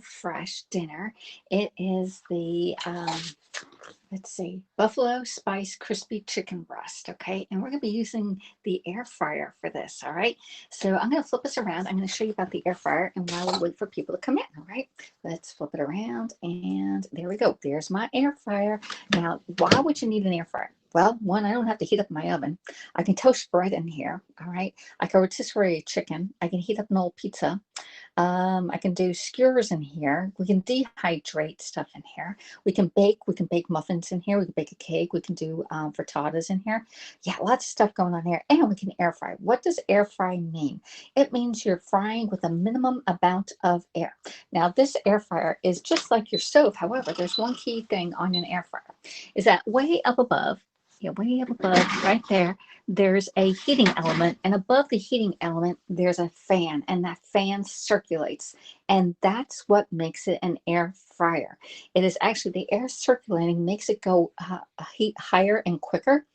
HelloFresh dinner. It is the let's see, buffalo spice crispy chicken breast. Okay, and we're going to be using the air fryer for this. All right, so I'm going to flip this around. I'm going to show you about the air fryer and while we wait for people to come in. All right, let's flip it around, and there we go. There's my air fryer. Now, why would you need an air fryer? Well, one, I don't have to heat up my oven. I can toast bread in here. All right, I can rotisserie chicken. I can heat up an old pizza. I can do skewers in here. We can dehydrate stuff in here. We can bake. We can bake muffins in here. We can bake a cake. We can do frittatas in here. Yeah, lots of stuff going on here. And we can air fry. What does air fry mean? It means you're frying with a minimum amount of air. Now, this air fryer is just like your stove. However, there's one key thing on an air fryer, is that way up above, yeah, way up above, right there, there's a heating element, and above the heating element, there's a fan, and that fan circulates, and that's what makes it an air fryer. It is actually the air circulating makes it go heat higher and quicker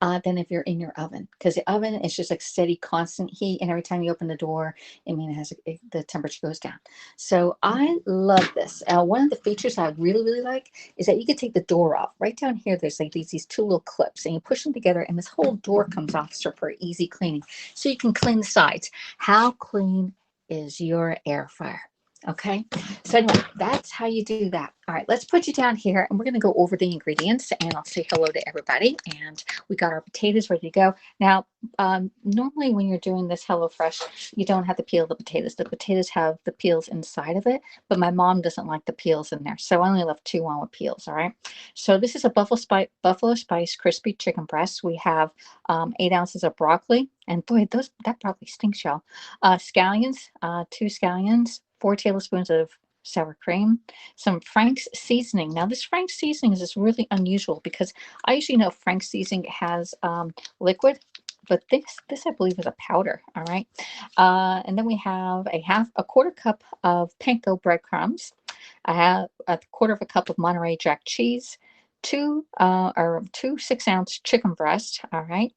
than if you're in your oven, because the oven is just like steady, constant heat, and every time you open the door, I mean, the temperature goes down. So I love this. One of the features I really, really like is that you can take the door off. Right down here, there's like these two little clips, and you push them together, and this whole door comes off for easy cleaning. So you can clean the sides. How clean is your air fryer? Okay, so anyway, that's how you do that. All right, let's put you down here, and we're going to go over the ingredients, and I'll say hello to everybody. And we got our potatoes ready to go. Now, normally when you're doing this HelloFresh, you don't have to peel the potatoes. The potatoes have the peels inside of it, but my mom doesn't like the peels in there, so I only left 2 on with peels. All right, so this is a buffalo spice crispy chicken breast. We have 8 ounces of broccoli, and boy, that broccoli stinks, y'all. Scallions, 2 scallions, 4 tablespoons of sour cream, some Frank's seasoning. Now, this Frank's seasoning is really unusual because I usually know Frank's seasoning has liquid, but this I believe is a powder. All right, and then we have a quarter cup of panko breadcrumbs. I have a quarter of a cup of Monterey Jack cheese, two 6-ounce chicken breast. All right,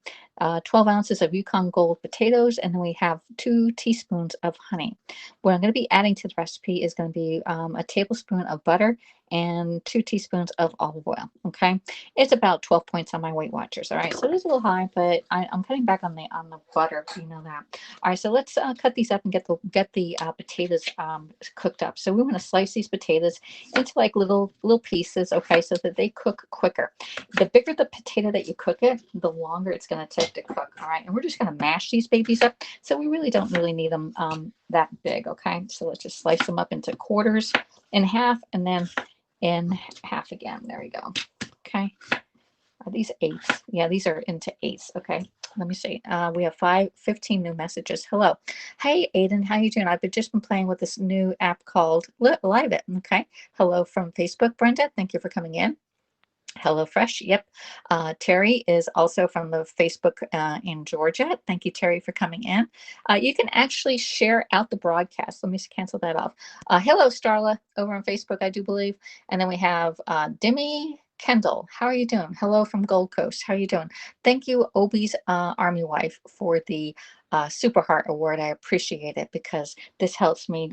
12 ounces of Yukon Gold potatoes, and then we have 2 teaspoons of honey. What I'm going to be adding to the recipe is going to be a tablespoon of butter and 2 teaspoons of olive oil. Okay, it's about 12 points on my Weight Watchers. All right, so it is a little high, but I'm cutting back on the butter. You know that. All right, so let's cut these up and get the potatoes cooked up. So we want to slice these potatoes into like little pieces. Okay, so that they cook quicker. The bigger the potato that you cook it, the longer it's going to take to cook. All right, and we're just going to mash these babies up, so we really don't need them that big. Okay, so let's just slice them up into quarters, in half, and then in half again. There we go. Okay, are these 8s? Yeah, these are into 8s. Okay, let me see. We have 15 new messages. Hello. Hey, Aiden, how you doing? I've just been playing with this new app called Live It. Okay, hello from Facebook. Brenda, thank you for coming in. HelloFresh, yep. Terry is also from the Facebook in Georgia. Thank you, Terry, for coming in. You can actually share out the broadcast. Let me cancel that off. Hello, Starla, over on Facebook, I do believe. And then we have Demi Kendall. How are you doing? Hello from Gold Coast. How are you doing? Thank you, Obi's Army Wife, for the Super Heart Award. I appreciate it because this helps me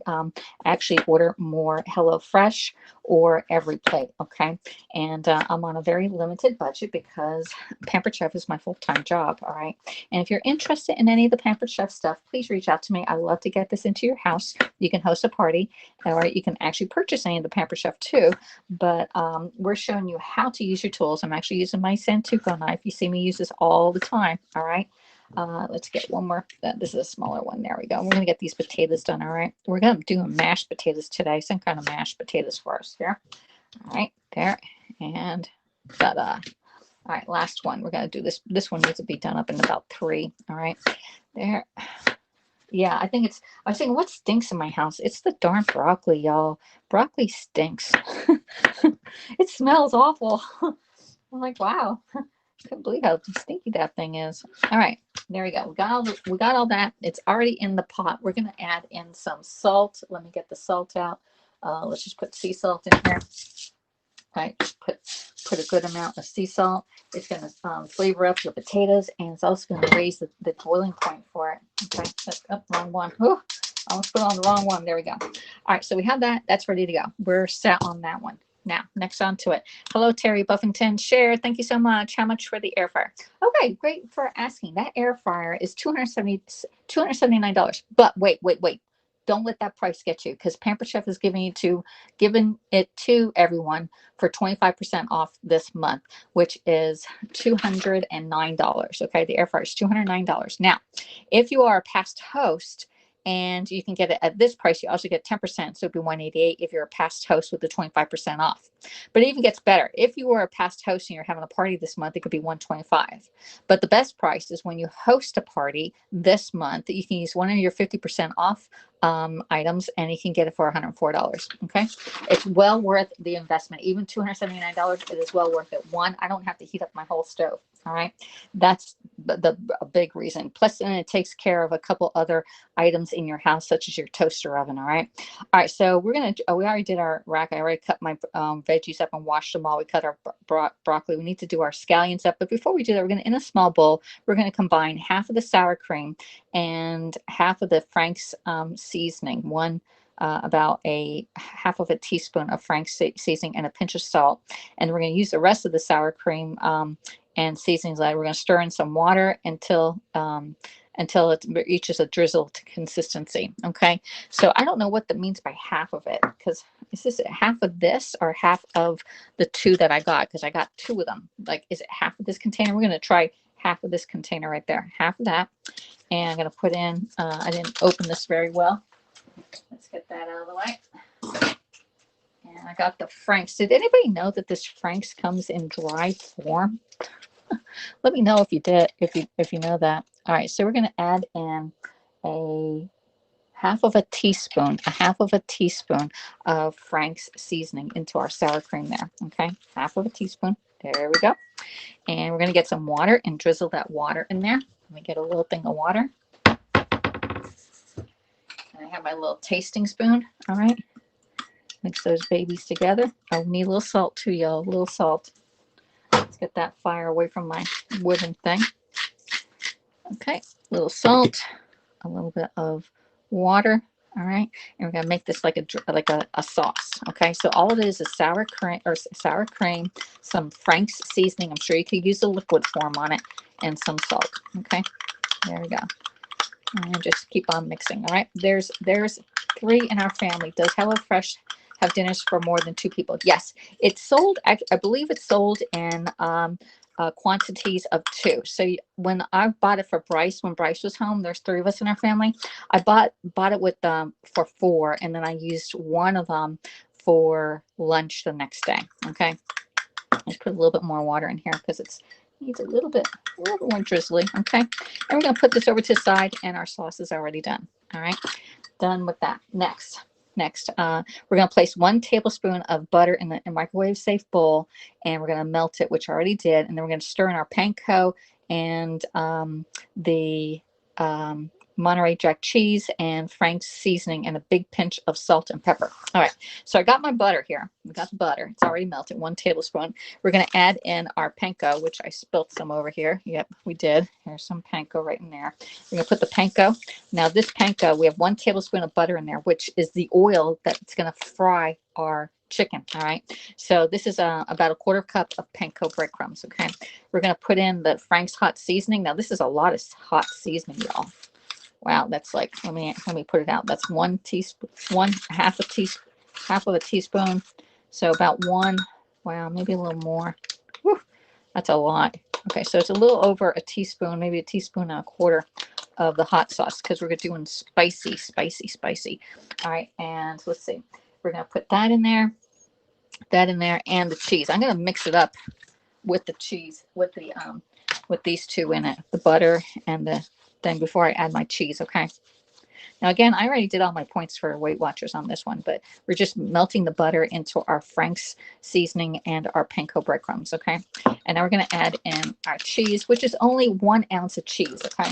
actually order more HelloFresh or Every Plate. Okay, and I'm on a very limited budget because Pampered Chef is my full-time job. All right, and if you're interested in any of the Pampered Chef stuff, please reach out to me. I love to get this into your house. You can host a party, or you can actually purchase any of the Pampered Chef too. But we're showing you how to use your tools. I'm actually using my Santoku knife. You see me use this all the time. All right. Let's get one more. This is a smaller one. There we go. We're going to get these potatoes done. All right. We're going to do mashed potatoes today. Some kind of mashed potatoes for us here. All right. There. And ta-da. All right. Last one. We're going to do this. This one needs to be done up in about 3. All right. There. Yeah, I was thinking, what stinks in my house? It's the darn broccoli, y'all. Broccoli stinks. It smells awful. I'm like, wow. I couldn't believe how stinky that thing is. All right, there we go. We got all that. It's already in the pot. We're gonna add in some salt. Let me get the salt out. Let's just put sea salt in here. All right, just put a good amount of sea salt. It's gonna flavor up your potatoes, and it's also gonna raise the boiling point for it. Okay, wrong one. Ooh, I almost put on the wrong one. There we go. All right, so we have that. That's ready to go. We're set on that one. Now, next on to it. Hello, Terry Buffington. Share. Thank you so much. How much for the air fryer? Okay, great for asking. That air fryer is $279. But wait. Don't let that price get you, because Pamper Chef is giving it to everyone for 25% off this month, which is $209. Okay, the air fryer is $209. Now, if you are a past host, and you can get it at this price, you also get 10%, so it'd be $188 if you're a past host with the 25% off. But it even gets better. If you were a past host and you're having a party this month, it could be $125. But the best price is when you host a party this month, you can use one of your 50% off items, and you can get it for $104. Okay, it's well worth the investment. Even $279, it is well worth it. One, I don't have to heat up my whole stove. All right, that's the big reason. Plus, then it takes care of a couple other items in your house, such as your toaster oven. All right, so we're gonna. We already did our rack. I already cut my veggies up and washed them all. We cut our broccoli. We need to do our scallions up. But before we do that, we're gonna, in a small bowl, we're gonna combine half of the sour cream and half of the Frank's seasoning. About a half of a teaspoon of Frank's seasoning and a pinch of salt. And we're going to use the rest of the sour cream and seasonings. We're going to stir in some water until it reaches a drizzle consistency. Okay, so I don't know what that means by half of it, because is this half of this or half of the two that I got? Because I got two of them. Like, is it half of this container? We're going to try half of this container right there, half of that. And I'm going to put in, I didn't open this very well. Let's get that out of the way. And I got the Frank's. Did anybody know that this Frank's comes in dry form? Let me know if you did, if you know that. All right, so we're going to add in a half of a teaspoon of Frank's seasoning into our sour cream there. Okay, half of a teaspoon. There we go. And we're going to get some water and drizzle that water in there. Let me get a little thing of water. And I have my little tasting spoon. All right, mix those babies together. I need a little salt too, y'all. A little salt. Let's get that fire away from my wooden thing. Okay, a little salt, a little bit of water. All right, and we're gonna make this like a sauce. Okay, so all it is sour cream, some Frank's seasoning. I'm sure you could use the liquid form on it, and some salt. Okay, there we go. And just keep on mixing. All right, there's 3 in our family. Does HelloFresh have dinners for more than 2 people? Yes, it's sold. I believe it's sold in quantities of 2. So when I bought it for Bryce, when Bryce was home, there's 3 of us in our family. I bought it with for 4, and then I used one of them for lunch the next day. Okay, let's put a little bit more water in here because it needs a little bit more drizzly. Okay, and we're gonna put this over to the side, and our sauce is already done. All right, done with that. Next, we're going to place 1 tablespoon of butter in a microwave safe bowl, and we're going to melt it, which I already did. And then we're going to stir in our panko and the Monterey Jack cheese and Frank's seasoning and a big pinch of salt and pepper. All right, so I got my butter here. We got the butter. It's already melted, 1 tablespoon. We're going to add in our panko, which I spilt some over here. Yep, we did. Here's some panko right in there. We're going to put the panko. Now this panko, we have 1 tablespoon of butter in there, which is the oil that's going to fry our chicken. All right, so this is about a 1/4 cup of panko breadcrumbs. Okay, we're going to put in the Frank's hot seasoning. Now this is a lot of hot seasoning, y'all. Wow, that's like, let me put it out. That's 1 teaspoon, half of a teaspoon. So about 1, wow, maybe a little more. Whew, that's a lot. Okay, so it's a little over a teaspoon, maybe a teaspoon and a 1/4 of the hot sauce, because we're doing spicy. All right, and let's see. We're gonna put that in there, and the cheese. I'm gonna mix it up with the cheese, with these 2 in it, the butter and the thing, before I add my cheese. Okay, now again, I already did all my points for Weight Watchers on this one, but we're just melting the butter into our Frank's seasoning and our panko breadcrumbs. Okay, and now we're going to add in our cheese, which is only 1 ounce of cheese. Okay,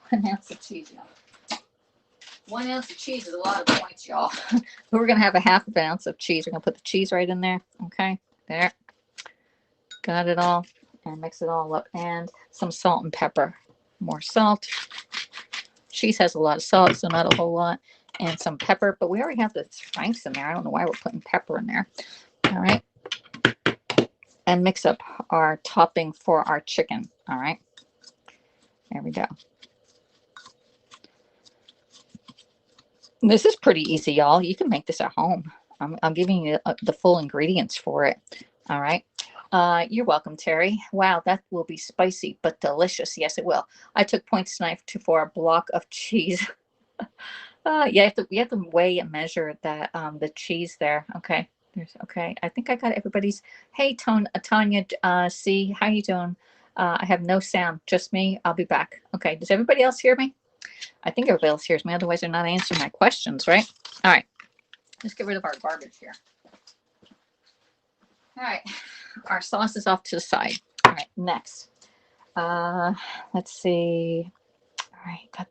1 ounce of cheese, y'all. 1 ounce of cheese is a lot of points, y'all. We're going to have a half of an ounce of cheese. We're going to put the cheese right in there. Okay, there, got it all, and mix it all up, and some salt and pepper. More salt, Cheese has a lot of salt, so not a whole lot. And some pepper, but we already have the Frank's in there. I don't know why we're putting pepper in there. All right. And mix up our topping for our chicken. All right. There we go. This is pretty easy, y'all. You can make this at home. I'm giving you the full ingredients for it. All right. You're welcome, Terry. Wow, that will be spicy but delicious. Yes, it will. I took points tonight for a block of cheese. You have to weigh and measure that the cheese there. Okay. Okay. I think I got everybody's. Hey, Tanya C, how you doing? I have no sound, just me. I'll be back. Okay. Does everybody else hear me? I think everybody else hears me. Otherwise, they're not answering my questions, right? All right. Let's get rid of our garbage here. All right. Our sauce is off to the side. All right. Next. Let's see. All right, got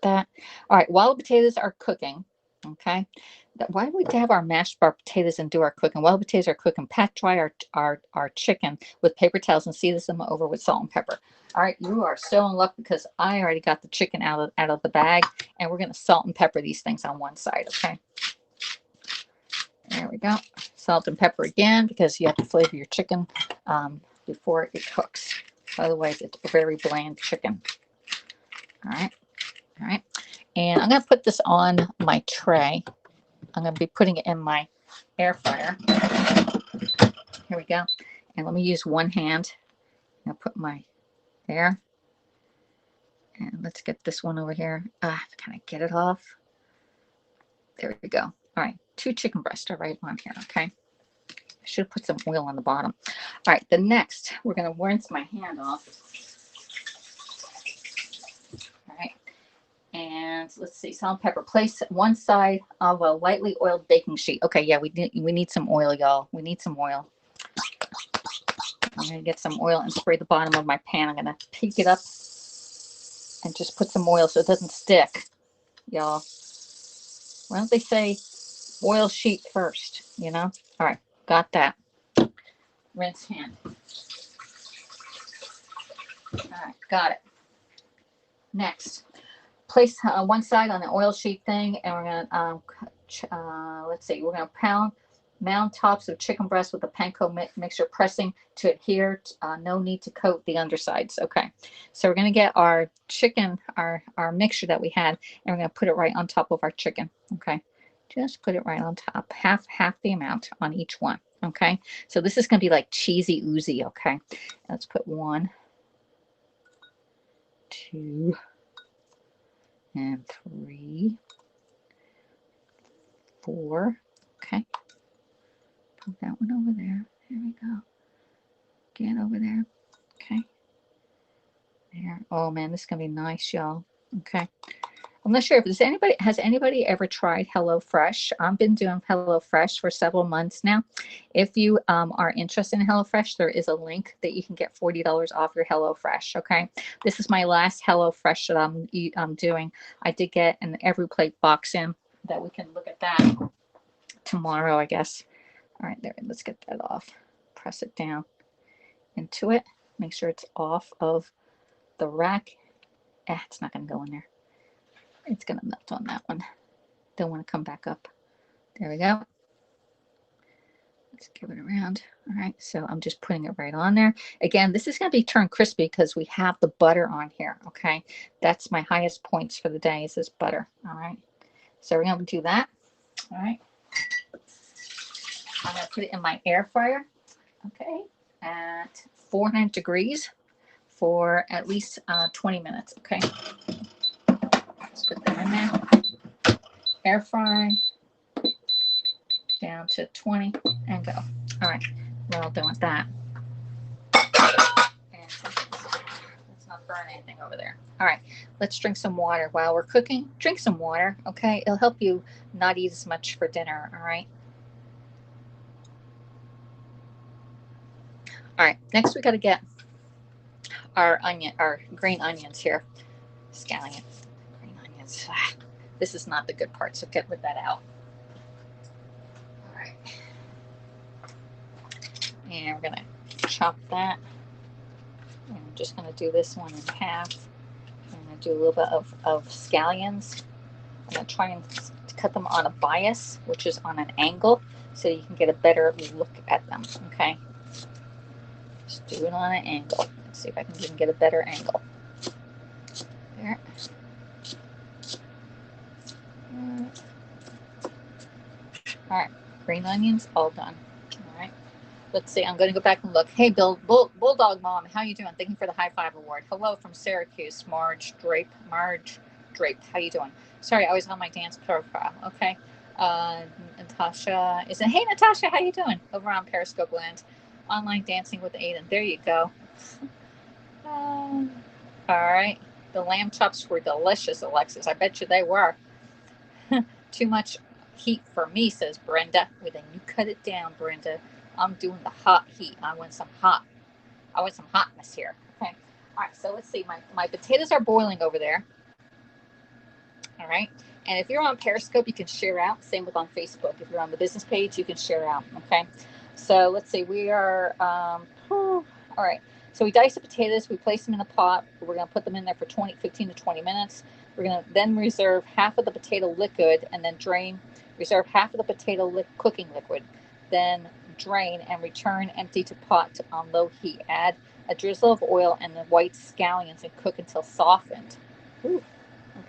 that. All right, while the potatoes are cooking, okay. Why do we have our mashed potatoes and do our cooking? While the potatoes are cooking, pat dry our chicken with paper towels and season them over with salt and pepper. All right, you are so in luck because I already got the chicken out of the bag, and we're gonna salt and pepper these things on one side, okay? There we go. Salt and pepper again because you have to flavor your chicken before it cooks. Otherwise, it's a very bland chicken. All right. All right. And I'm going to put this on my tray. I'm going to be putting it in my air fryer. Here we go. And let me use one hand. I'll put my there. And let's get this one over here. Can I get it off? There we go. All right. 2 chicken breasts are right on here. Okay. I should have put some oil on the bottom. All right. The next, we're going to rinse my hand off. All right. And let's see, salt and pepper. Place one side of a lightly oiled baking sheet. Okay, yeah, we need some oil, y'all. We need some oil. I'm gonna get some oil and spray the bottom of my pan. I'm gonna pick it up and just put some oil so it doesn't stick, y'all. Why don't they say oil sheet first? You know. All right, got that. Rinse hand. All right, got it. Next. Place one side on the oil sheet thing, and we're gonna let's see, we're gonna mound tops of chicken breast with the panko mixture, pressing to adhere. No need to coat the undersides. Okay, so we're gonna get our chicken, our mixture that we had, and we're gonna put it right on top of our chicken. Okay, just put it right on top, half the amount on each one. Okay, so this is gonna be like cheesy oozy. Okay, let's put 1, 2. And 3, 4. Okay. Put that one over there. There we go. Get over there. Okay. There. Oh man, this is gonna be nice, y'all. Okay. I'm not sure if has anybody ever tried HelloFresh? I've been doing HelloFresh for several months now. If you are interested in HelloFresh, there is a link that you can get $40 off your HelloFresh. Okay, this is my last HelloFresh that I'm doing. I did get an every plate box in that we can look at that tomorrow, I guess. All right, there. Let's get that off. Press it down into it. Make sure it's off of the rack. It's not going to go in there. It's going to melt on that one. Don't want to come back up. There we go. Let's give it around. All right, so I'm just putting it right on there. Again, this is going to be turned crispy because we have the butter on here. Okay, that's my highest points for the day is this butter. All right, so we're going to do that. All right, I'm going to put it in my air fryer. Okay, at 400 degrees for at least 20 minutes. Okay. Let's put that in there. Air fry down to 20 and go. All right, we're all done with that. And let's not burn anything over there. All right, let's drink some water while we're cooking. Drink some water, okay? It'll help you not eat as much for dinner. All right. All right. Next, we got to get our green onions here. Scallion. Green onions. This is not the good part, so get rid that out. All right. And we're going to chop that. And I'm just going to do this one in half. I'm going do a little bit of scallions. I'm going to try and cut them on a bias, which is on an angle, so you can get a better look at them, okay? Just do it on an angle. Let's see if I can even get a better angle. There. All right, green onions, all done. All right, let's see. I'm going to go back and look. Hey, Bulldog Mom, how you doing? Thank you for the high five award. Hello from Syracuse, Marge Drape. How you doing? Sorry, I was on my dance profile. Okay, Natasha is it? Hey, Natasha, how you doing? Over on Periscope Land, online dancing with Aiden. There you go. All right, the lamb chops were delicious, Alexis. I bet you they were. Too much heat for me, says Brenda. Well, then you cut it down, Brenda. I'm doing the hot heat. I want some hotness here. Okay. All right. So let's see. My potatoes are boiling over there. All right. And if you're on Periscope, you can share out. Same with on Facebook. If you're on the business page, you can share out. Okay. So let's see. We are. All right. So we dice the potatoes. We place them in a pot. We're going to put them in there for 15 to 20 minutes. We're going to then reserve half of the potato liquid and then drain. Reserve half of the potato cooking liquid, then drain and return empty to pot on low heat. Add a drizzle of oil and the white scallions and cook until softened. Ooh.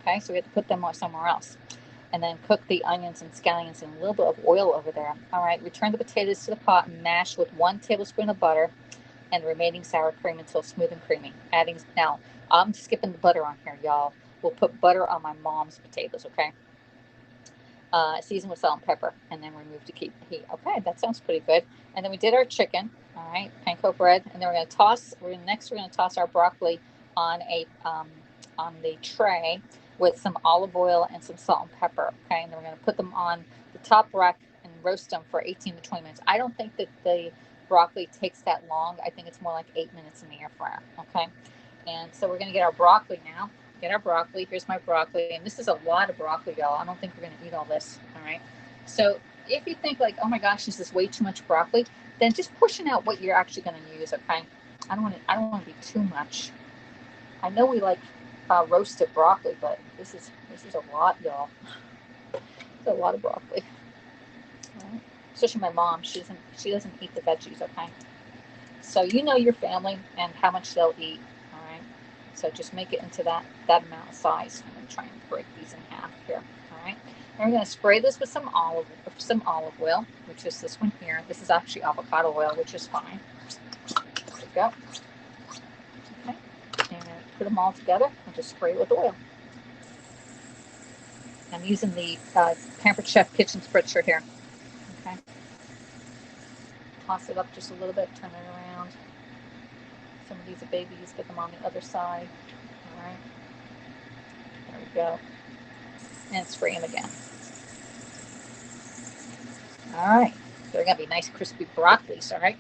Okay, so we have to put them somewhere else. And then cook the onions and scallions in a little bit of oil over there. All right, return the potatoes to the pot and mash with 1 tablespoon of butter and the remaining sour cream until smooth and creamy. Now, I'm skipping the butter on here, y'all. We'll put butter on my mom's potatoes, okay? Season with salt and pepper, and then remove to keep the heat. Okay, that sounds pretty good. And then we did our chicken, all right, panko bread, and then we're going to toss. We're going to toss our broccoli on the tray with some olive oil and some salt and pepper. Okay, and then we're going to put them on the top rack and roast them for 18 to 20 minutes. I don't think that the broccoli takes that long. I think it's more like 8 minutes in the air fryer. Okay, and so we're going to get our broccoli now. Get our broccoli. Here's my broccoli. And this is a lot of broccoli, y'all. I don't think we're going to eat all this. All right. So if you think like, oh my gosh, this is way too much broccoli, then just portion out what you're actually going to use. Okay. I don't want to be too much. I know we like roasted broccoli, but this is a lot, y'all. It's a lot of broccoli. All right. Especially my mom. She doesn't eat the veggies. Okay. So you know your family and how much they'll eat. So just make it into that amount of size. I'm going to try and break these in half here. All right. And we're going to spray this with some olive oil, which is this one here. This is actually avocado oil, which is fine. There we go. Okay. And put them all together and just spray it with oil. I'm using the Pampered Chef kitchen spritzer here. Okay. Toss it up just a little bit. Turn it around. Some of these are babies, get them on the other side. All right, there we go. And spray them again. All right, they're gonna be nice crispy broccolis, all right?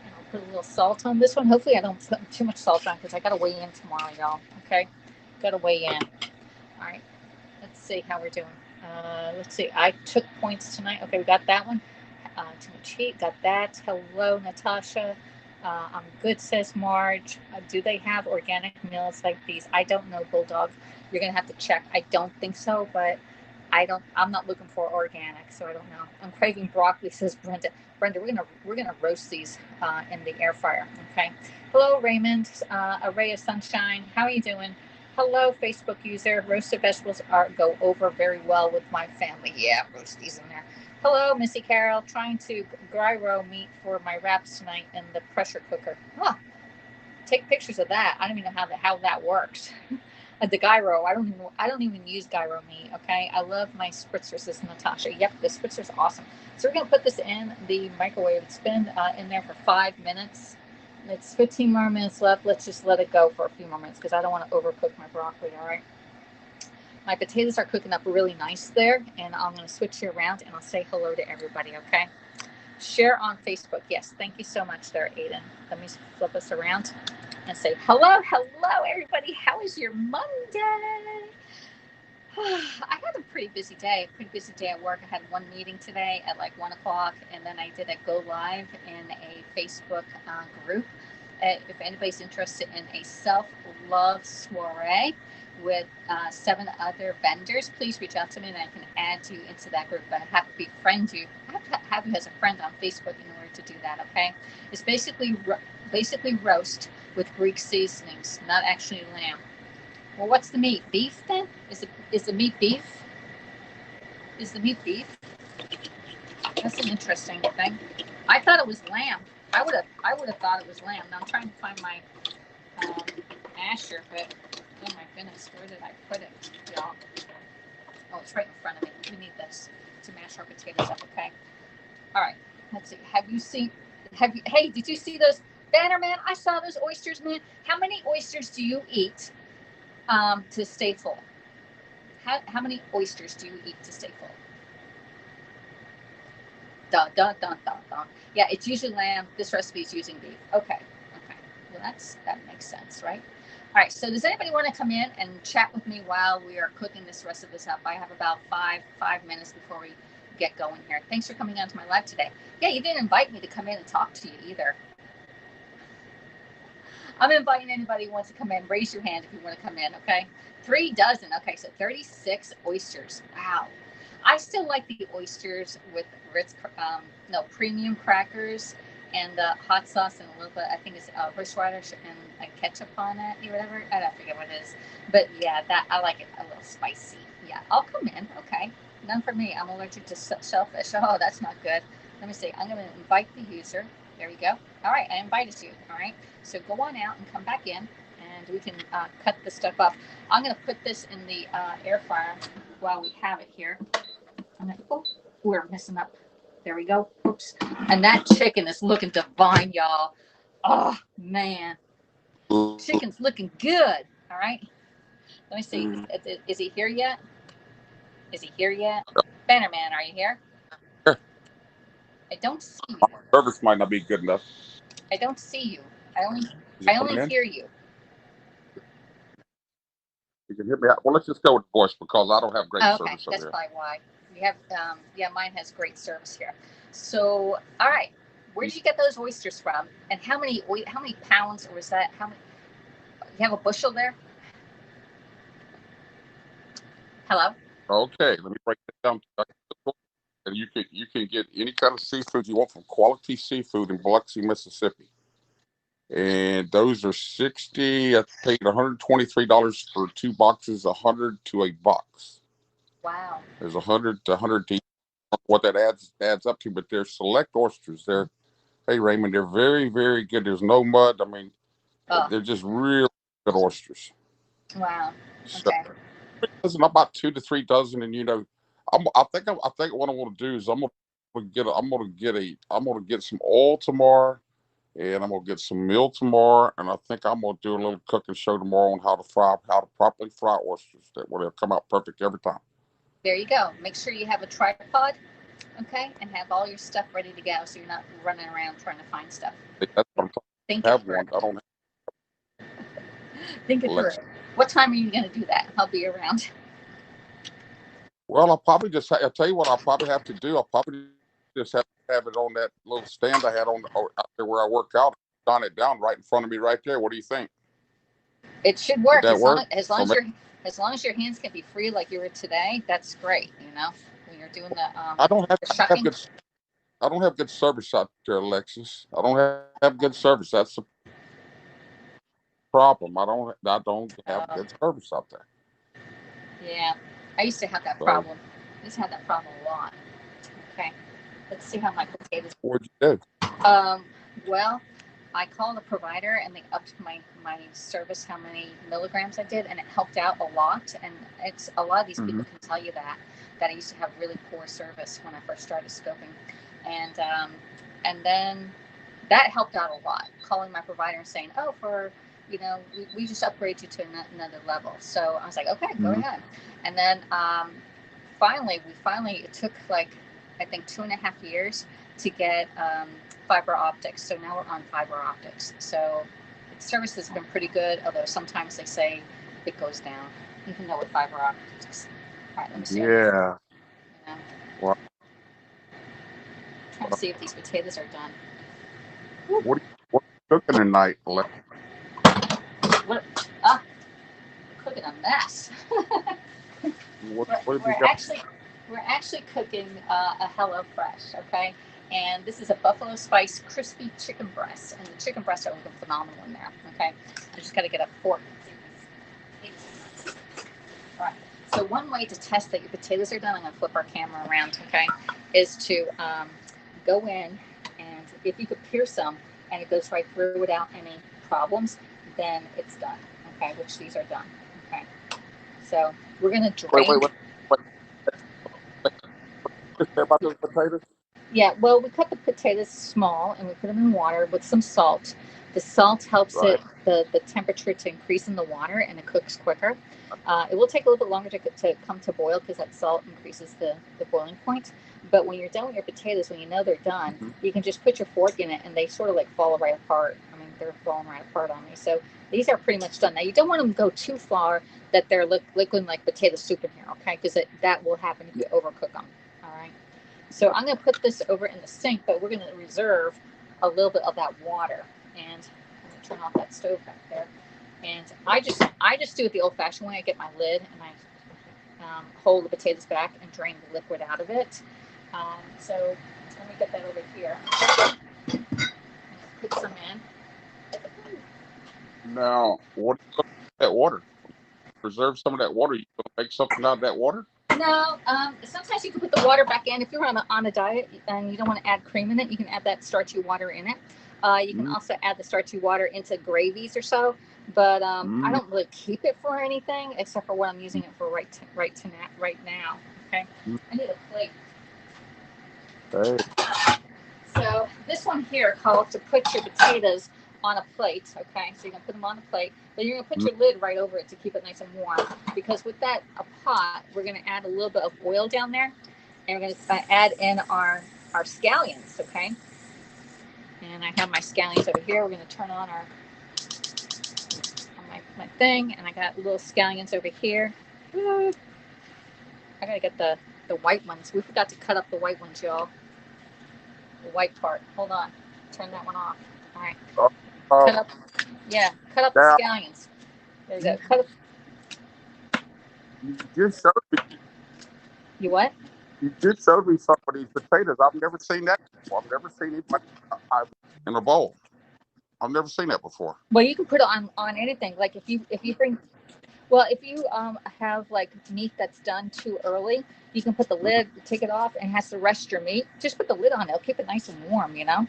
And I'll put a little salt on this one. Hopefully I don't put too much salt on because I gotta weigh in tomorrow, y'all, okay? Gotta weigh in. All right, let's see how we're doing. Let's see, I took points tonight. Okay, we got that one. Too much heat, got that. Hello, Natasha. I'm good, says Marge. Do they have organic meals like these? I don't know, Bulldog. You're gonna have to check. I don't think so, but I'm not looking for organic, so I don't know. I'm craving broccoli, says Brenda. Brenda, we're gonna roast these in the air fryer. Okay. Hello, Raymond. A ray of sunshine. How are you doing? Hello, Facebook user. Roasted vegetables go over very well with my family. Yeah, roast these in there. Hello, Missy Carol. Trying to gyro meat for my wraps tonight in the pressure cooker. Huh. Take pictures of that. I don't even know how that works. The gyro. I don't even use gyro meat. Okay. I love my spritzer, says Natasha. Yep, the spritzer's awesome. So we're gonna put this in the microwave. It's been in there for 5 minutes. It's 15 more minutes left. Let's just let it go for a few more minutes because I don't want to overcook my broccoli. All right. My potatoes are cooking up really nice there, and I'm going to switch you around and I'll say hello to everybody, okay? Share on Facebook. Yes, thank you so much there, Aiden. Let me flip us around and say hello, everybody. How is your Monday? I had a pretty busy day at work. I had one meeting today at like 1 o'clock, and then I did a go live in a Facebook group if anybody's interested in a self-love soiree with 7 other vendors, please reach out to me and I can add you into that group. But I have to befriend you. I have to have you as a friend on Facebook in order to do that. Okay? It's basically roast with Greek seasonings, not actually lamb. Well, what's the meat? Beef then? Is the meat beef? Is the meat beef? That's an interesting thing. I thought it was lamb. I would have thought it was lamb. Now I'm trying to find my masher, but oh my goodness, where did I put it, y'all? Oh, it's right in front of me. We need this to mash our potatoes up. Okay. All right. Let's see. Hey, did you see those? Banner man, I saw those oysters, man. How many oysters do you eat to stay full? How many oysters do you eat to stay full? Dun, dun, dun, dun, dun. Yeah, it's usually lamb. This recipe is using beef. Okay. Well, that makes sense, right? All right. So does anybody want to come in and chat with me while we are cooking this rest of this up? I have about five minutes before we get going here. Thanks for coming on to my live today. Yeah, you didn't invite me to come in and talk to you either. I'm inviting anybody who wants to come in. Raise your hand if you want to come in, okay? 3 dozen. Okay, so 36 oysters. Wow. I still like the oysters with Ritz, premium crackers and hot sauce and a little bit, I think it's horseradish and ketchup on it or whatever. I don't forget what it is. But yeah, that I like it a little spicy. Yeah, I'll come in. Okay. None for me. I'm allergic to shellfish. Oh, that's not good. Let me see. I'm going to invite the user. There we go. All right, I invited you. All right. So go on out and come back in, and we can cut this stuff up. I'm going to put this in the air fryer while we have it here. We're messing up. There we go. Oops. And that chicken is looking divine, y'all. Oh, man. Chicken's looking good. All right. Let me see. Is he here yet? Is he here yet? Bannerman, are you here? I don't see you. Service might not be good enough. I don't see you. I only hear you. You can hear me out. Well, let's just go with voice because I don't have great service over That's here. That's probably why. We have, mine has great service here. So, all right. Where did you get those oysters from? And how many pounds, or was that, how many, you have a bushel there? Hello? Okay, let me break this down. And you can get any kind of seafood you want from Quality Seafood in Biloxi, Mississippi. And those are 60. I paid $123 for 2 boxes, 100 to a box. Wow. There's 100 to 100 to what that adds up to, but they're select oysters. Hey Raymond, they're very, very good. There's no mud. I mean, they're just real good oysters. Wow. So, Okay. listen, about 2 to 3 dozen, and I think what I want to do is I'm gonna get some oil tomorrow, and I'm gonna get some meal tomorrow, and I think I'm gonna do a little cooking show tomorrow on how to properly fry oysters. That way they'll come out perfect every time. There you go. Make sure you have a tripod, okay, and have all your stuff ready to go, so you're not running around trying to find stuff. That's what I'm talking. Think I have it through. one. I don't Think it through. What time are you going to do that? I'll be around. Well, I'll tell you what I'll probably have to do. I'll probably just have it on that little stand I had out there where I work out. Don it down right in front of me right there. What do you think? It should work. Would that work? As long as your hands can be free like you were today, that's great. When you're doing the I don't have shucking. I don't have good service out there, Alexis. I don't have good service. That's the problem. I don't have good service out there. Yeah, I used to have that problem. I used to have that problem a lot. Okay, let's see how my potatoes. What'd you do? Well, I called a provider and they upped my service, how many milligrams I did, and it helped out a lot. And it's a lot of these people can tell you that I used to have really poor service when I first started scoping, and then that helped out a lot. Calling my provider and saying, "Oh, we just upgrade you to another level." So I was like, "Okay, go ahead." And then finally, it took like I think 2.5 years to get fiber optics. So now we're on fiber optics. So the service has been pretty good, although sometimes they say it goes down, even though with fiber optics. All right, let me see. Yeah. Well, trying to see if these potatoes are done. what cooking tonight? What? We're cooking a mess. What we're, have you we're got? actually we're actually cooking a Hello Fresh, okay? And this is a buffalo spice crispy chicken breast, and the chicken breasts are looking phenomenal in there. Okay, I just got to get a fork. All right. So one way to test that your potatoes are done, I'm gonna flip our camera around, okay, is to go in, and if you could pierce them and it goes right through without any problems, then it's done. Okay, which these are done. Okay, so we're gonna Wait, drain. wait, wait, wait. Just say about those potatoes. Yeah, well, we cut the potatoes small and we put them in water with some salt. The salt helps Right. the temperature to increase in the water and it cooks quicker. It will take a little bit longer to come to boil because that salt increases the boiling point. But when you're done with your potatoes, when you know they're done, Mm-hmm. you can just put your fork in it and they sort of like fall right apart. I mean, they're falling right apart on me. So these are pretty much done. Now, you don't want them to go too far that they're liquid like potato soup in here, okay? Because that will happen if you overcook them, all right? So I'm going to put this over in the sink, but we're going to reserve a little bit of that water. And I'm going to turn off that stove back there. And I just do it the old-fashioned way. I get my lid and I hold the potatoes back and drain the liquid out of it. So let me get that over here. Put some in. Now, what do you do with that water? Preserve some of that water. You gonna make something out of that water? No, sometimes you can put the water back in. If you're on a diet and you don't want to add cream in it, you can add that starchy water in it. You can also add the starchy water into gravies or so, but I Mm-hmm. don't really keep it for anything except for what I'm using it for right now. Okay, I need a plate. Hey. So this one here calls to put your potatoes on a plate. Okay, so you're gonna put them on a plate, but you're gonna put your lid right over it to keep it nice and warm. Because with that a pot, we're gonna add a little bit of oil down there, and we're gonna add in our scallions. Okay, and I have my scallions over here. We're gonna turn on my thing, and I got little scallions over here. I gotta get the white ones. We forgot to cut up the white ones, y'all. The white part. Hold on. Turn that one off. All right. Uh, Cut up. Yeah, cut up the now, scallions. There we go. Cut up. you just showed me. You what? You just showed me some of these potatoes. I've never seen that before. I've never seen anybody in a bowl. I've never seen that before. Well, you can put it on anything. Like if you bring, well, if you have like meat that's done too early, you can put the lid, take it off, and it has to rest your meat. Just put the lid on. It'll keep it nice and warm, rather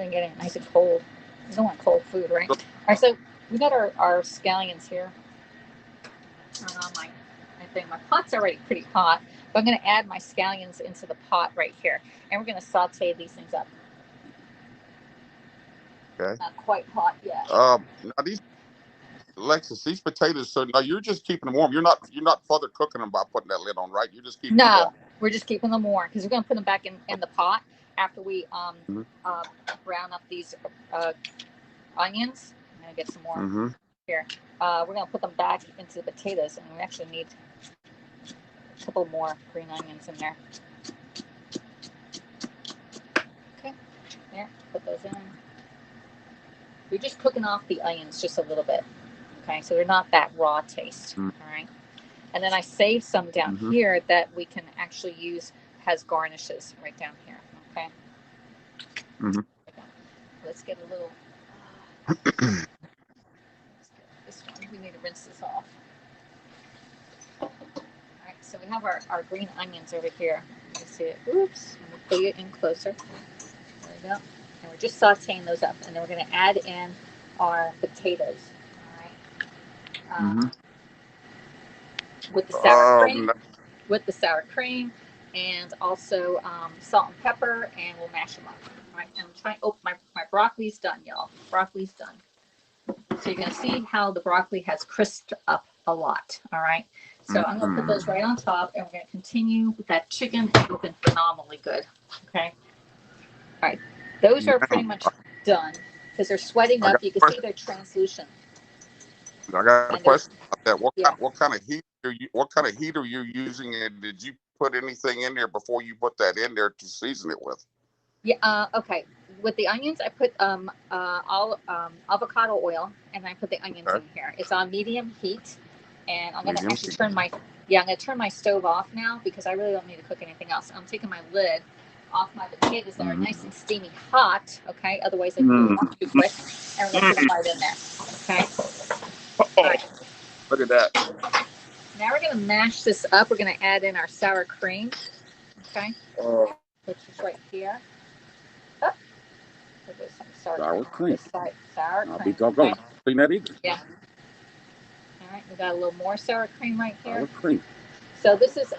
than getting it nice and cold. You don't want cold food, right? All right. So we got our scallions here. Turn on my thing. My pot's already pretty hot, but I'm going to add my scallions into the pot right here, and we're going to saute these things up. Okay. Not quite hot yet. Now Alexis, these potatoes. So now you're just keeping them warm. You're not further cooking them by putting that lid on, right? You're just keeping them No, warm. we're just keeping them warm because we're going to put them back in the pot after we Mm-hmm. brown up these onions. I'm going to get some more Mm-hmm. here. We're going to put them back into the potatoes, and we actually need a couple more green onions in there. Okay, there, put those in. We're just cooking off the onions just a little bit. Okay, so they're not that raw taste. All right. And then I saved some down Mm-hmm. here that we can actually use as garnishes right down here. Okay. Mm-hmm. Let's get a little. This one. We need to rinse this off. All right. So we have our green onions over here. You see it. Oops. Let me pull you in closer. There we go. And we're just sauteing those up, and then we're going to add in our potatoes. All right. Mm-hmm. With the sour cream. No, With the sour cream, and also salt and pepper, and we'll mash them up. All right, and I'm trying. Oh, my broccoli's done, y'all. Broccoli's done. So you're gonna see how the broccoli has crisped up a lot. All right. So I'm gonna put those right on top, and we're gonna continue with that chicken. It's looking phenomenally good. Okay. All right. Those are pretty now, much done because they're sweating I up. got You a can see question. they're translucent, I got a and they're question about that. yeah. What kind of heat are you? What kind of heat are you using? And did you put anything in there before you put that in there to season it with? Yeah. Okay. with the onions, I put avocado oil, and I put the onions in here. It's on medium heat, and I'm gonna actually turn my stove off now because I really don't need to cook anything else. I'm taking my lid off my potatoes that are nice and steamy hot. Okay, otherwise they can cook too quick, and we're gonna put them right in there. Okay. All right. Look at that. Now we're gonna mash this up. We're gonna add in our sour cream. Okay. Which is right here. Oh, there's some sour cream. Sour cream. I'll be doggone. Okay. Seen that either. Yeah. All right, we got a little more sour cream right here. Sour cream. So this is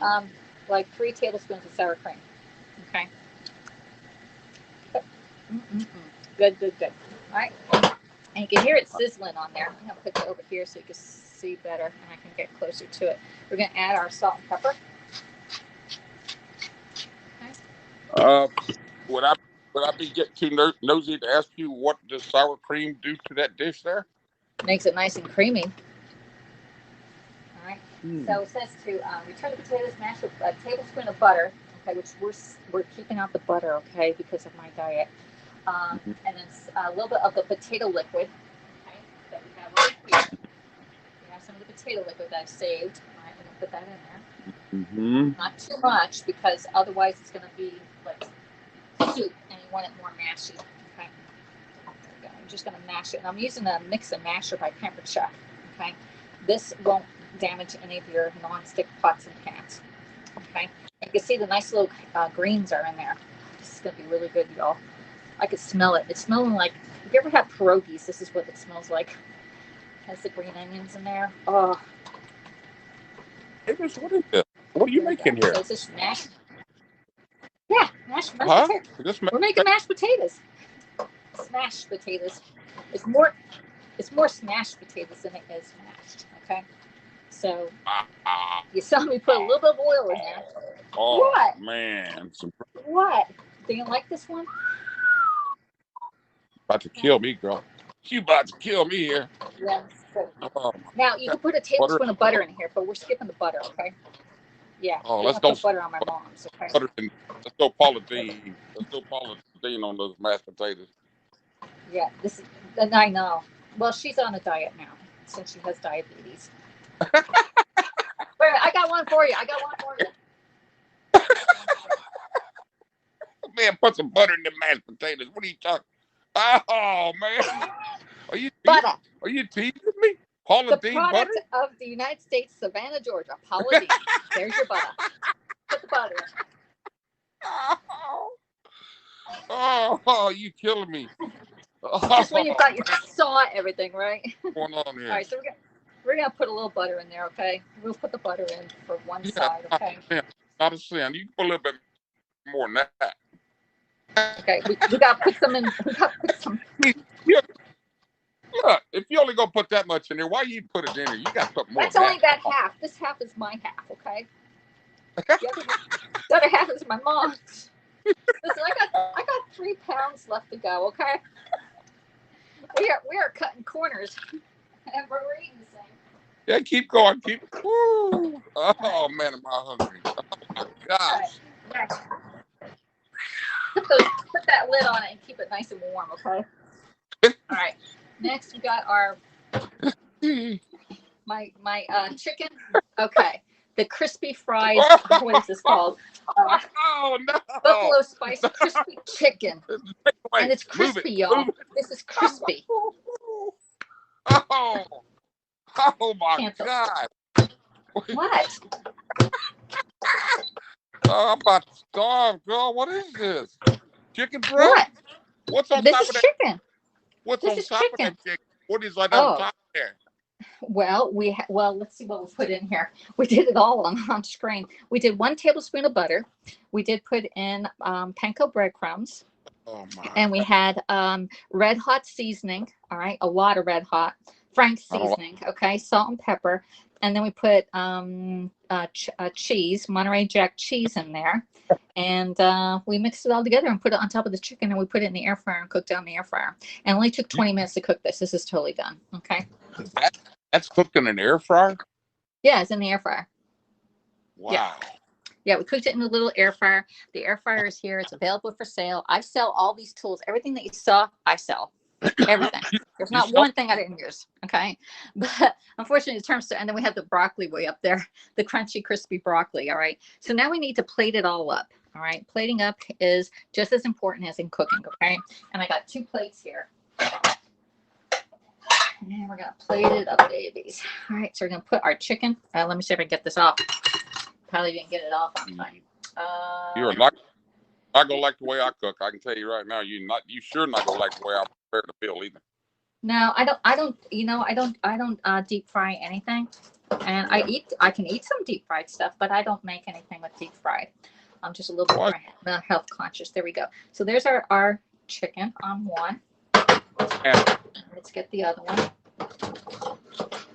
like 3 tablespoons of sour cream. Okay. Good. All right. And you can hear it sizzling on there. I'm gonna put it over here so you can see better, and I can get closer to it. We're gonna add our salt and pepper. Okay. Would I be getting too nosy to ask you what does sour cream do to that dish there? Makes it nice and creamy. All right. So it says to return the potatoes, mash with a tablespoon of butter. Okay, which we're keeping out the butter, okay, because of my diet. And then a little bit of the potato liquid. Okay, that we have right here. We have some of the potato liquid that I've saved. All right, we're gonna put that in there. Not too much because otherwise it's gonna be like soup, and you want it more mashy. Okay. I'm just going to mash it. And I'm using a mix and masher by Pampered Chef. Okay. This won't damage any of your non-stick pots and pans. Okay. You can see the nice little greens are in there. This is going to be really good, y'all. I could smell it. It's smelling like, if you ever had pierogies, this is what it smells like. It has the green onions in there. Oh. What is this? What are you making here? So it's just mashed. Yeah, mashed potatoes. We're making mashed potatoes. Smashed potatoes. It's more smashed potatoes than it is mashed. Okay, so you saw me put a little bit of oil in there. Oh, what? Man! What? Do you like this one? About to kill me, girl. You about to kill me here. Yes. Now you can put a tablespoon of butter in here, but we're skipping the butter. Okay. Yeah. Oh, let's go. Put butter on my mom's. Okay. Let's go Paula Deen. Let's go Paula Deen on those mashed potatoes. Yeah, this is. I know. Well, she's on a diet now since she has diabetes. Wait, I got one for you. Man, put some butter in the mashed potatoes. What are you talking? Oh man, are you teasing me? Paula Deen butter? The product of the United States, Savannah, Georgia. Paula Deen. There's your butter. Put the butter in. Oh, you killing me. Just when you thought you saw everything, right? What's going on here? All right, so we're gonna put a little butter in there, okay? We'll put the butter in for one side, okay? Not a sin. You can put a little bit more than that. Okay, we gotta put some in. We gotta put some. Look, if you only gonna put that much in there, why you put it in there? You gotta put more. That's only that half. This half is my half, okay? The other half is my mom's. Listen, I got 3 pounds left to go, okay? We are cutting corners, and we're eating the same. Yeah, keep going, Woo. Oh man, am I hungry? Oh my gosh. Right. Put that lid on it and keep it nice and warm, okay? All right. Next, we got our my chicken. Okay. The crispy fried, what is this called? Oh no! Buffalo spice crispy chicken, and it's crispy, y'all. This is crispy. Oh my God! What? Oh, I'm about to starve, girl. What is this? Chicken breast? What's on top of that? Chicken. What's on top of that chicken? What is on top there? Well, let's see what we put in here. We did it all on screen. We did 1 tablespoon of butter. We did put in panko breadcrumbs. Oh my. And we had red hot seasoning. All right, a lot of red hot. Frank's seasoning. Okay, salt and pepper. And then we put cheese, Monterey Jack cheese in there. And we mixed it all together and put it on top of the chicken, and we put it in the air fryer and cooked it on the air fryer. And it only took 20 minutes to cook this. This is totally done. Okay. That's cooked in an air fryer? Yeah, it's in the air fryer. Wow. Yeah, we cooked it in a little air fryer. The air fryer is here. It's available for sale. I sell all these tools. Everything that you saw, I sell. Everything. There's You not sell? one thing I didn't use. Okay. But unfortunately, in terms of, and then we have the broccoli way up there, the crunchy, crispy broccoli. All right. So now we need to plate it all up. All right. Plating up is just as important as in cooking. Okay. And I got 2 plates here. And we're going to plate it up, babies. All right. So we're going to put our chicken. Let me see if I can get this off. Probably didn't get it off on time. You're not gonna like the way I cook. I can tell you right now. You sure not gonna like the way I prepare the meal either. No, I don't. You know, I don't deep fry anything, and I can eat some deep fried stuff, but I don't make anything with deep fried. I'm just a little bit more health conscious. There we go. So there's our chicken on one. And Let's get the other one.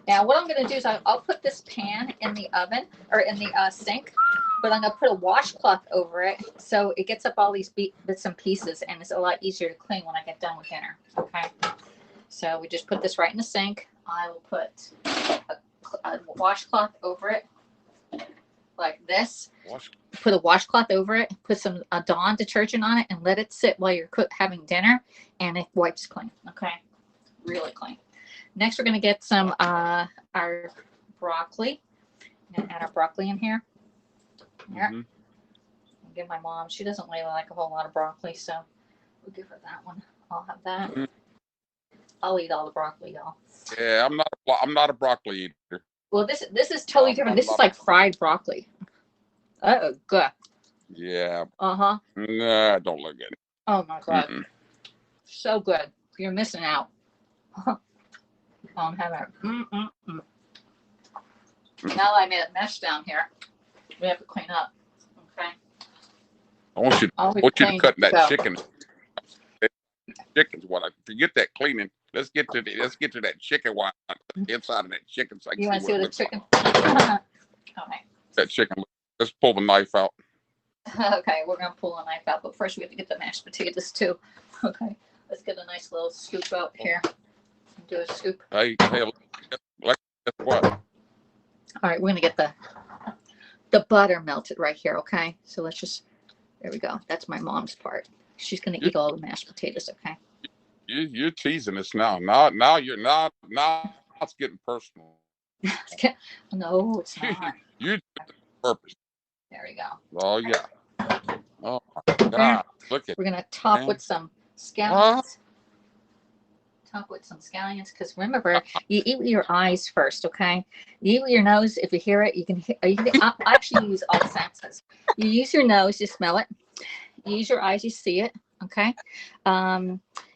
Now, what I'm going to do is I'll put this pan in the oven or in the sink, but I'm going to put a washcloth over it so it gets up all these bits and pieces, and it's a lot easier to clean when I get done with dinner. Okay. So we just put this right in the sink. I will put a washcloth over it like this. Put a washcloth over it, put some Dawn detergent on it, and let it sit while you're having dinner, and it wipes clean. Okay. Really clean. Next, we're going to get some our broccoli. I'm going to add our broccoli in here. Here. Mm-hmm. I'll give my mom. She doesn't really like a whole lot of broccoli, so we'll give her that one. I'll have that. Mm-hmm. I'll eat all the broccoli, y'all. Yeah, I'm not a broccoli eater. Well, this is totally different. This is like fried broccoli. Oh, good. Yeah. Uh-huh. Nah, don't look at it. Oh my God. Mm-mm. So good. You're missing out. Have it. Mm-mm-mm. Now that I made a mess down here, we have to clean up. Okay. I want you to cut that chicken. Chicken's what I forget that cleaning. Let's get to that chicken. Why inside of that chicken? So you want to see what the chicken? Like. Okay. That chicken. Let's pull the knife out. Okay, we're gonna pull a knife out, but first we have to get the mashed potatoes too. Okay, let's get a nice little scoop out here. Do a scoop. Hey, guess what? All right, we're gonna get the butter melted right here. Okay, so let's just. There we go. That's my mom's part. She's gonna eat all the mashed potatoes. Okay. You're teasing us now. Now you're not. Now it's getting personal. No, it's not. You purpose. There we go. Oh yeah. Oh my God! Look at. We're gonna top with some scallions. Top with some scallions, because remember, you eat with your eyes first. Okay. You eat with your nose. If you hear it, you can. I actually use all senses. You use your nose, you smell it. You use your eyes, you see it. Okay.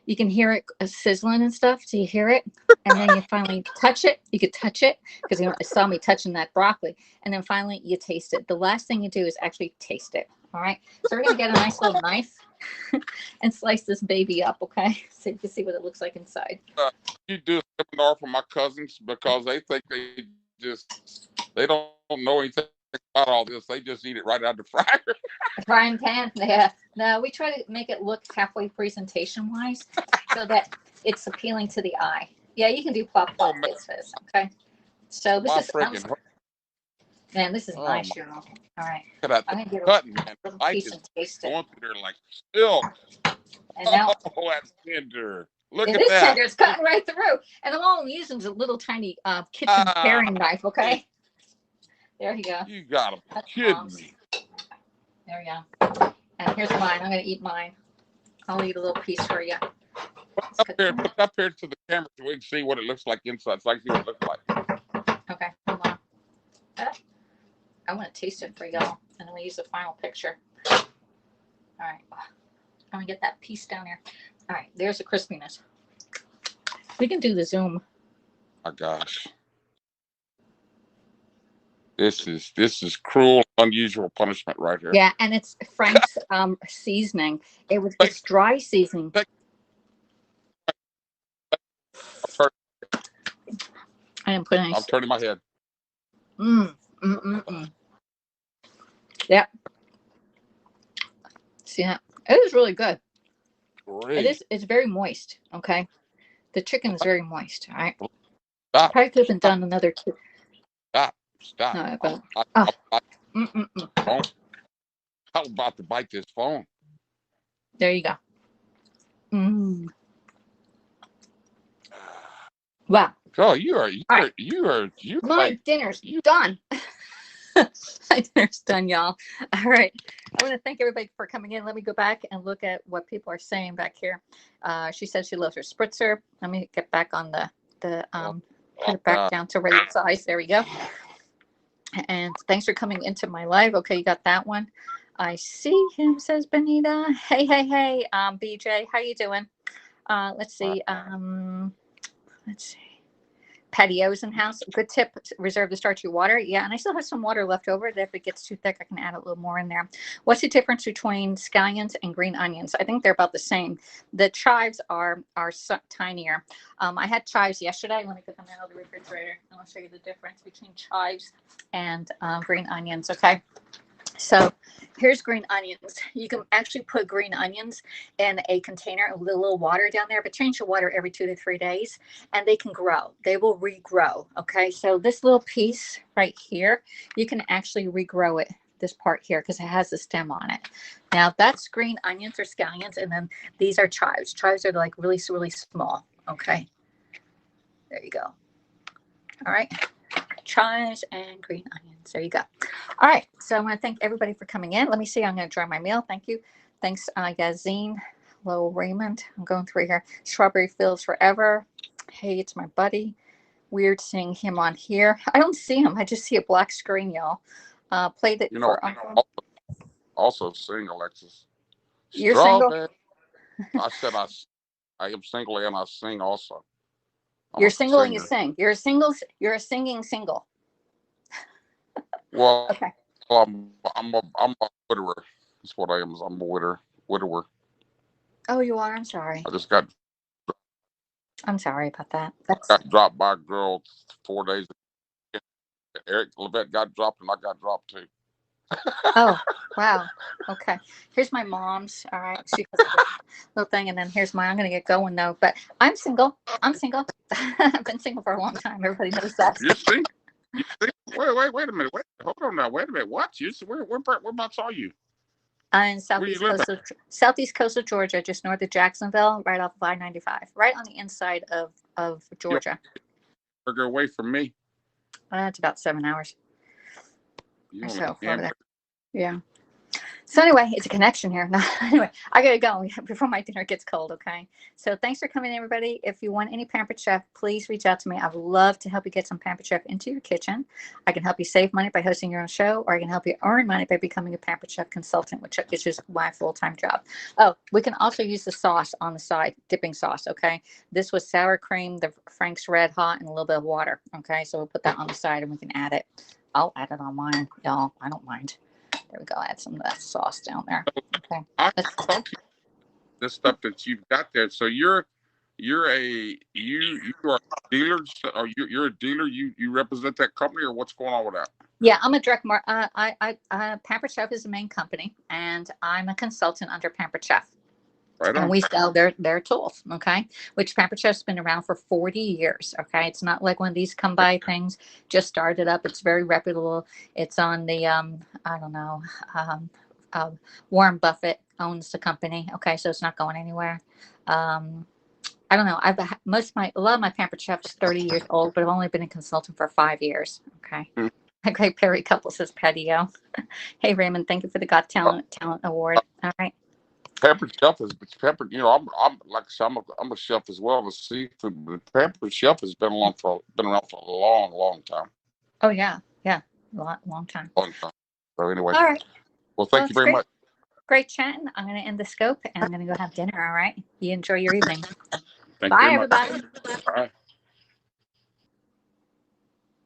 You can hear it sizzling and stuff. So you hear it, and then you finally touch it. You could touch it because you saw me touching that broccoli, and then finally you taste it. The last thing you do is actually taste it. All right. So we're gonna get a nice little knife and slice this baby up. Okay. So you can see what it looks like inside. You do a seminar for my cousins because they think they don't know anything about all this. They just eat it right out of the fryer. Frying pan. Yeah. No, we try to make it look halfway presentation wise so that it's appealing to the eye. Yeah, you can do plop this. Okay. So this is man, this is nice, you know. All right. I'm gonna give cutting, man. I just going through there like silk. And now, that's tender. Look at that. Is tender. It's cutting right through. And all I'm using is a little tiny kitchen paring knife. Okay. There you go. You got to kidding me. There you go. And here's mine. I'm going to eat mine. I'll eat a little piece for you. Put up here to the camera so we can see what it looks like inside. So I can see what it looks like. Okay, hold on. I want to taste it for y'all, and then we use the final picture. All right. I'm going to get that piece down there. All right, there's the crispiness. We can do the zoom. Oh, my gosh. This is cruel, unusual punishment right here. Yeah, and it's Frank's seasoning. It's dry seasoning. I didn't put any. I'm turning my head. Yeah. See that? It is really good. Great. It's very moist. Okay. The chicken is very moist. All right. Stop. Probably could have done another two. Stop. No, but, I was about to bite this phone. There you go. Mm. Wow. Oh, Right. you My like dinner's you. done. My dinner's done, y'all. All right. I want to thank everybody for coming in. Let me go back and look at what people are saying back here. She said she loves her spritzer. Let me get back on put it back down to regular size. There we go. And thanks for coming into my live. Okay, you got that one. I see him, says Benita. Hey, BJ, how you doing? Let's see. Let's see. Patios in house. Good tip. Reserve the starchy water. Yeah, and I still have some water left over. If it gets too thick, I can add a little more in there. What's the difference between scallions and green onions? I think they're about the same. The chives are tinier. I had chives yesterday. Let me put them out of the refrigerator. I'll show you the difference between chives and green onions. Okay. So here's green onions. You can actually put green onions in a container with a little water down there, but change the water every 2 to 3 days and they can grow. They will regrow. Okay. So this little piece right here, you can actually regrow it, this part here, because it has the stem on it. Now that's green onions or scallions. And then these are chives. Chives are like really, really small. Okay. There you go. All right. Chives and green onions. There you go. All right. So I want to thank everybody for coming in. Let me see. I'm going to try my meal. Thank you. Thanks, Yazine. Hello, Raymond. I'm going through here. Strawberry Fields Forever. Hey, it's my buddy. Weird seeing him on here. I don't see him. I just see a black screen, y'all. Played it for Uncle. Also sing, Alexis. You're single? Strawberry. I said I am single and I sing also. You're single and you sing. You're a singing single. Well, okay. I'm a widower. That's what I am. I'm a widower. Oh, you are? I'm sorry. I just got. I'm sorry about that. Got dropped by a girl 4 days ago. Eric Levette got dropped and I got dropped too. Oh, wow. Okay. Here's my mom's. All right. She has a little thing. And then here's mine. I'm going to get going though. But I'm single. I've been single for a long time. Everybody knows that. You're single? Wait a minute. Hold on now. Wait a minute. What? Whereabouts are you? In southeast coast of Georgia, just north of Jacksonville, right off of I-95, right on the inside of Georgia. You're away from me. It's about 7 hours. So over there. Yeah. So anyway, it's a connection here. Anyway, I gotta go before my dinner gets cold. Okay. So thanks for coming, everybody. If you want any Pampered Chef, please reach out to me. I would love to help you get some Pampered Chef into your kitchen. I can help you save money by hosting your own show, or I can help you earn money by becoming a Pampered Chef consultant, which is my full-time job. Oh, we can also use the sauce on the side, dipping sauce. Okay. This was sour cream, the Frank's Red Hot, and a little bit of water. Okay. So we'll put that on the side and we can add it. I'll add it on mine, y'all. I don't mind. There we go. Add some of that sauce down there. Okay. I talk to you this stuff that you've got there. So you are a dealer, or you're a dealer. You represent that company, or what's going on with that? Yeah, I'm a direct Pampered Chef is the main company, and I'm a consultant under Pampered Chef. Right on. And we sell their tools, okay? Which Pampered Chef's been around for 40 years, okay? It's not like one of these come by things, just started up. It's very reputable. It's on the, I don't know, Warren Buffett owns the company, okay? So it's not going anywhere. I don't know. A lot of my Pampered Chef's 30 years old, but I've only been a consultant for 5 years, okay? Okay, Perry Couple says patio. Hey, Raymond, thank you for the Got Talent Award. All right. Pampered Chef is Pampered. You know, I'm like I said, I'm a chef as well as seafood. But Pampered Chef has been around for a long time. Oh yeah, long time. Long time. So anyway, all right. Well, thank you very much. Great chatting. I'm going to end the scope and I'm going to go have dinner. All right. You enjoy your evening. Bye, everybody.